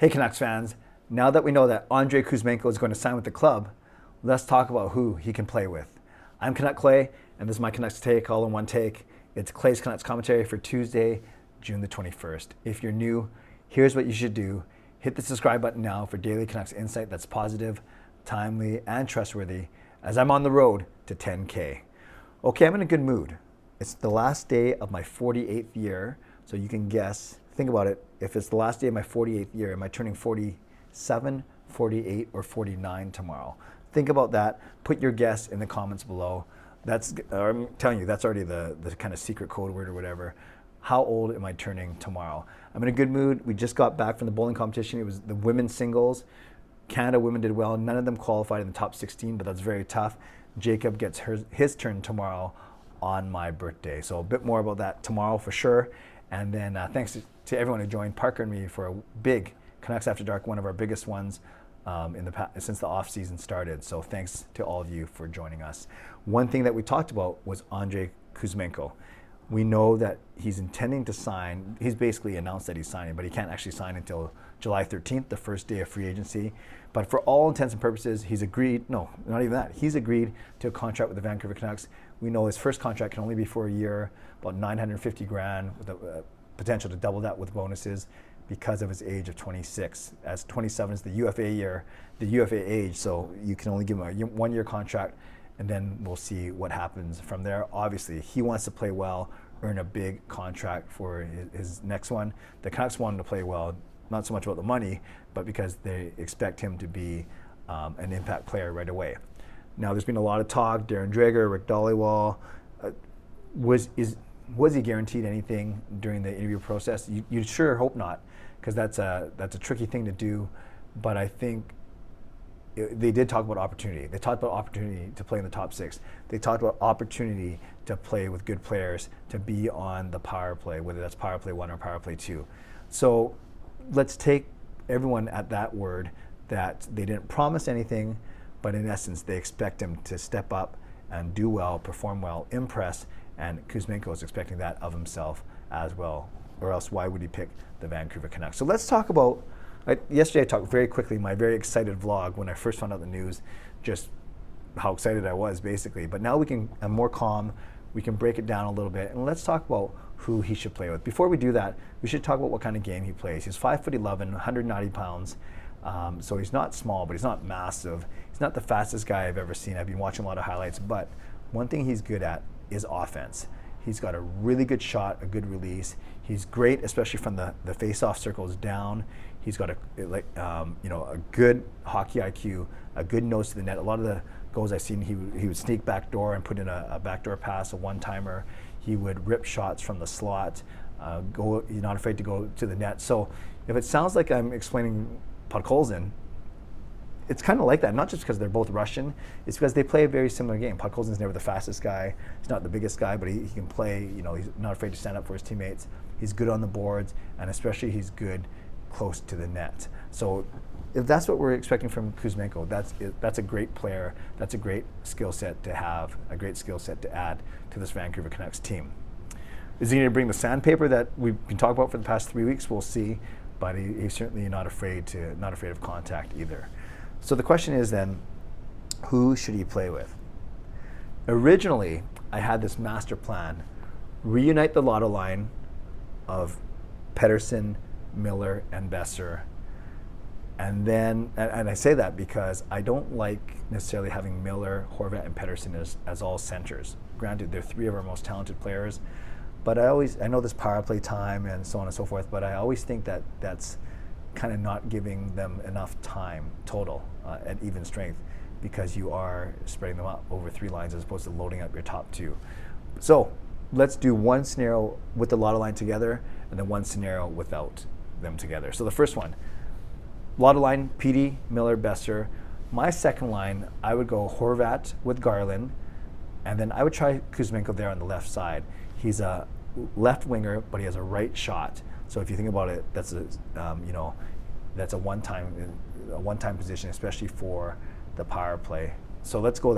Hey Canucks fans, now that we know that Andrei Kuzmenko is going to sign with the club, let's talk about who he can play with. I'm Canuck Clay, and this is my Canucks Take, all in one take. It's Clay's Canucks commentary for Tuesday, June the 21st. If you're new, here's what you should do. Hit the subscribe button now for daily Canucks insight that's positive, timely, and trustworthy as I'm on the road to 10K. Okay, I'm in a good mood. It's the last day of my 48th year, so you can guess, think about it, if it's the last day of my 48th year, am I turning 47, 48, or 49 tomorrow? Think about that. Put your guess in the comments below. I'm telling you, that's already the kind of secret code word or whatever. How old am I turning tomorrow? I'm in a good mood. We just got back from the bowling competition. It was the women's singles. Canada women did well. None of them qualified in the top 16, but that's very tough. Jacob gets his turn tomorrow on my birthday. So a bit more about that tomorrow for sure. And then thanks to everyone who joined Parker and me for a big Canucks After Dark, one of our biggest ones since the off season started. So thanks to all of you for joining us. One thing that we talked about was Andrei Kuzmenko. We know that he's intending to sign. He's basically announced that he's signing, but he can't actually sign until July 13th, the first day of free agency. But for all intents and purposes, he's agreed, no, not even that. He's agreed to a contract with the Vancouver Canucks. We know his first contract can only be for a year, about $950,000 with the potential to double that with bonuses because of his age of 26. As 27 is the UFA age, so you can only give him a 1-year contract, and then we'll see what happens from there. Obviously, he wants to play well, earn a big contract for his next one. The Canucks want him to play well, not so much about the money, but because they expect him to be an impact player right away. Now, there's been a lot of talk. Darren Dreger, Rick Dollywall. Was he guaranteed anything during the interview process? You sure hope not, because that's a tricky thing to do. But I think they did talk about opportunity. They talked about opportunity to play in the top 6. They talked about opportunity to play with good players, to be on the power play, whether that's power play 1 or power play 2. So let's take everyone at that word that they didn't promise anything, but in essence, they expect him to step up and do well, perform well, impress, and Kuzmenko is expecting that of himself as well, or else why would he pick the Vancouver Canucks? So let's talk about, yesterday I talked very quickly, my very excited vlog when I first found out the news, just how excited I was basically, but now I'm more calm, we can break it down a little bit, and let's talk about who he should play with. Before we do that, we should talk about what kind of game he plays. He's 5'11", 190 pounds, so he's not small, but he's not massive. He's not the fastest guy I've ever seen. I've been watching a lot of highlights, but one thing he's good at is offense. He's got a really good shot, a good release. He's great, especially from the face-off circles down. He's got a good hockey IQ, a good nose to the net. A lot of the goals I've seen, he would sneak backdoor and put in a backdoor pass, a one-timer. He would rip shots from the slot. He's not afraid to go to the net. So if it sounds like I'm explaining Podkolzin, it's kind of like that, not just because they're both Russian, it's because they play a very similar game. Podkolzin's never the fastest guy, he's not the biggest guy, but he can play, he's not afraid to stand up for his teammates. He's good on the boards, and especially he's good close to the net. So if that's what we're expecting from Kuzmenko, that's a great player, that's a great skill set to have, a great skill set to add to this Vancouver Canucks team. Is he going to bring the sandpaper that we've been talking about for the past 3 weeks? We'll see, but he's certainly not afraid of contact either. So the question is then, who should he play with? Originally, I had this master plan: reunite the Lotto line of Pettersson, Miller, and Besser. And I say that because I don't like necessarily having Miller, Horvat, and Pettersson as all centers. Granted, they're 3 of our most talented players, but I know this power play time and so on and so forth, but I always think that that's kind of not giving them enough time total at even strength, because you are spreading them out over 3 lines as opposed to loading up your top 2. So let's do one scenario with the Lotto line together and then one scenario without them together. So the first one, Lotto line, PD, Miller, Besser. My second line, I would go Horvat with Garland, and then I would try Kuzmenko there on the left side. He's a left winger, but he has a right shot. So if you think about it, that's a one-time position, especially for the power play. So let's go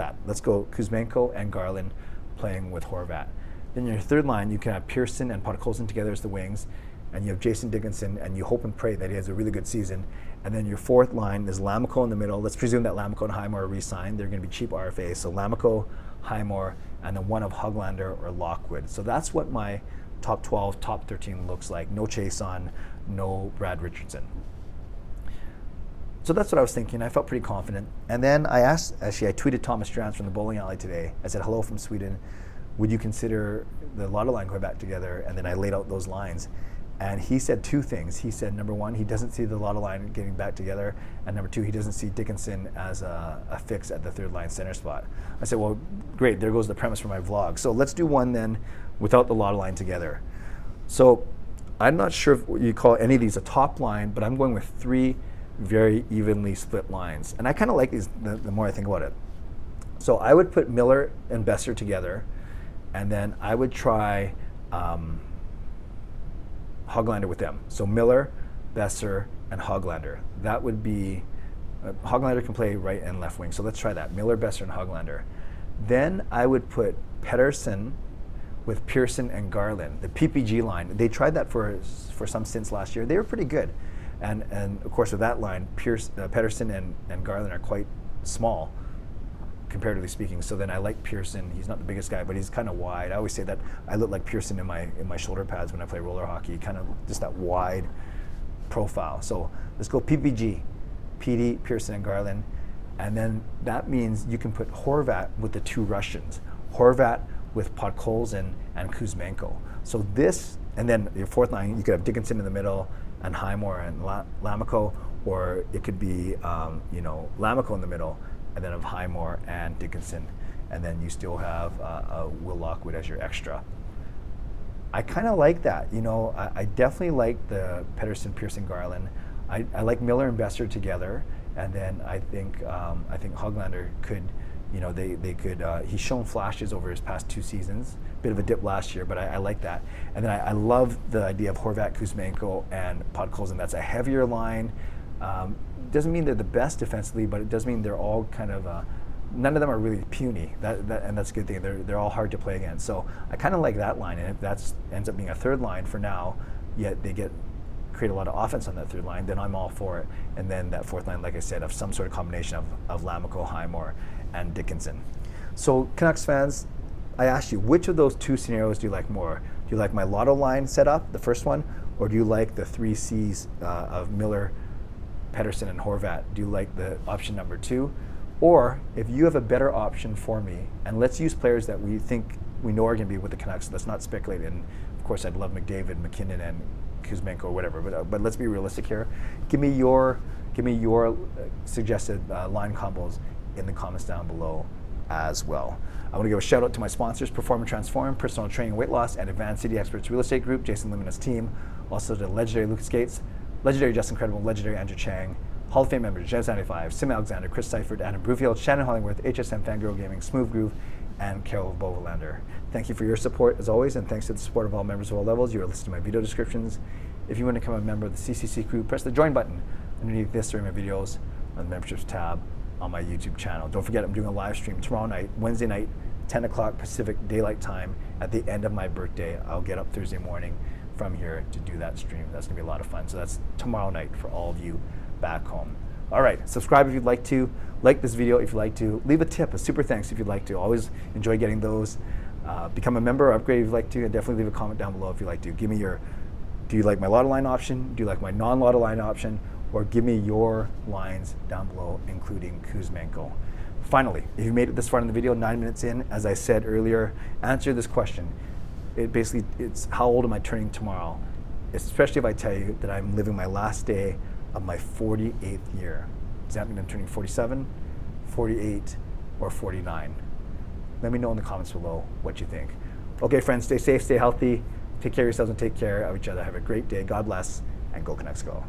Kuzmenko and Garland playing with Horvat. Then your third line, you can have Pearson and Podkolzin together as the wings. and you have Jason Dickinson, and you hope and pray that he has a really good season. And then your fourth line is Lammikko in the middle. Let's presume that Lammikko and Highmore are re-signed. They're going to be cheap RFAs. So Lammikko, Highmore, and then one of Höglander or Lockwood. So that's what my top 12, top 13 looks like. No Chason, no Brad Richardson. So that's what I was thinking. I felt pretty confident. And then I tweeted Thomas Strantz from the bowling alley today. I said, hello from Sweden. Would you consider the lotto line going back together? And then I laid out those lines. And he said two things. He said, number one, he doesn't see the lotto line getting back together. And number two, he doesn't see Dickinson as a fix at the third line center spot. I said, well, great, there goes the premise for my vlog. So let's do one then without the lotto line together. So I'm not sure if you call any of these a top line, but I'm going with three very evenly split lines. And I kind of like these the more I think about it. So I would put Miller and Besser together, and then I would try Höglander with them. So Miller, Besser, and Höglander. That would be, Höglander can play right and left wing. So let's try that, Miller, Besser, and Höglander. Then I would put Pettersson with Pearson and Garland, the PPG line. They tried that for some stints last year. They were pretty good. And of course with that line, Pettersson and Garland are quite small, comparatively speaking. So then I like Pearson. He's not the biggest guy, but he's kind of wide. I always say that I look like Pearson in my shoulder pads when I play roller hockey, kind of just that wide profile. So let's go PPG, PD, Pearson, and Garland. And then that means you can put Horvat with the two Russians, Horvat with Podkolzin and Kuzmenko. So this, and then your fourth line, you could have Dickinson in the middle and Highmore and Lammikko, or it could be Lammikko in the middle, and then of Highmore and Dickinson, and then you still have Will Lockwood as your extra. I kind of like that. I definitely like the Pettersson, Pearson, Garland. I like Miller and Besser together, and then I think Höglander could, they could. He's shown flashes over his past two seasons. Bit of a dip last year, but I like that. And then I love the idea of Horvat, Kuzmenko, and Podkolzin. That's a heavier line. Doesn't mean they're the best defensively, but it does mean they're all kind of, none of them are really puny. And that's a good thing. They're all hard to play against. So I kind of like that line. And if that ends up being a third line for now, yet they create a lot of offense on that third line, then I'm all for it. And then that fourth line, like I said, of some sort of combination of Lammikko, Highmore, and Dickinson. So Canucks fans, I asked you, which of those two scenarios do you like more? Do you like my lotto line setup, the first one, or do you like the three C's of Miller, Pettersson, and Horvat? Do you like the option number two? Or if you have a better option for me, and let's use players that we think we know are going to be with the Canucks, let's not speculate. And of course, I'd love McDavid, McKinnon, and Kuzmenko or whatever, but let's be realistic here. Give me your suggested line combos in the comments down below as well. I want to give a shout out to my sponsors, Perform and Transform, Personal Training, Weight Loss, and Advanced City Experts Real Estate Group, Jason Lim and his team. Also to legendary Lucas Gates, legendary Justin Credible, legendary Andrew Chang, Hall of Fame members, Jen75, SimAlexander, Chris Seifried, Adam Broomfield, Shannon Hollingworth, Hsmfangirl Gaming, SmooveGroove, and Carol of Bovenlander. Thank you for your support as always, and thanks to the support of all members of all levels. You are listening to my video descriptions. If you want to become a member of the CCC Crew, press the join button underneath this or in my videos on the memberships tab on my YouTube channel. Don't forget, I'm doing a live stream tomorrow night, Wednesday night, 10 o'clock Pacific Daylight Time at the end of my birthday. I'll get up Thursday morning from here to do that stream. That's going to be a lot of fun. So that's tomorrow night for all of you back home. All right, subscribe if you'd like to. Like this video if you'd like to. Leave a tip, a super thanks if you'd like to. Always enjoy getting those. Become a member or upgrade if you'd like to. And definitely leave a comment down below if you'd like to. Give me your, do you like my lotto line option? Do you like my non-lotto line option? Or give me your lines down below, including Kuzmenko. Finally, if you made it this far in the video, 9 minutes in, as I said earlier, answer this question. It's how old am I turning tomorrow? Especially if I tell you that I'm living my last day of my 48th year. Does that mean I'm turning 47, 48, or 49? Let me know in the comments below what you think. Okay, friends, stay safe, stay healthy, take care of yourselves and take care of each other. Have a great day. God bless, and go Canucks go.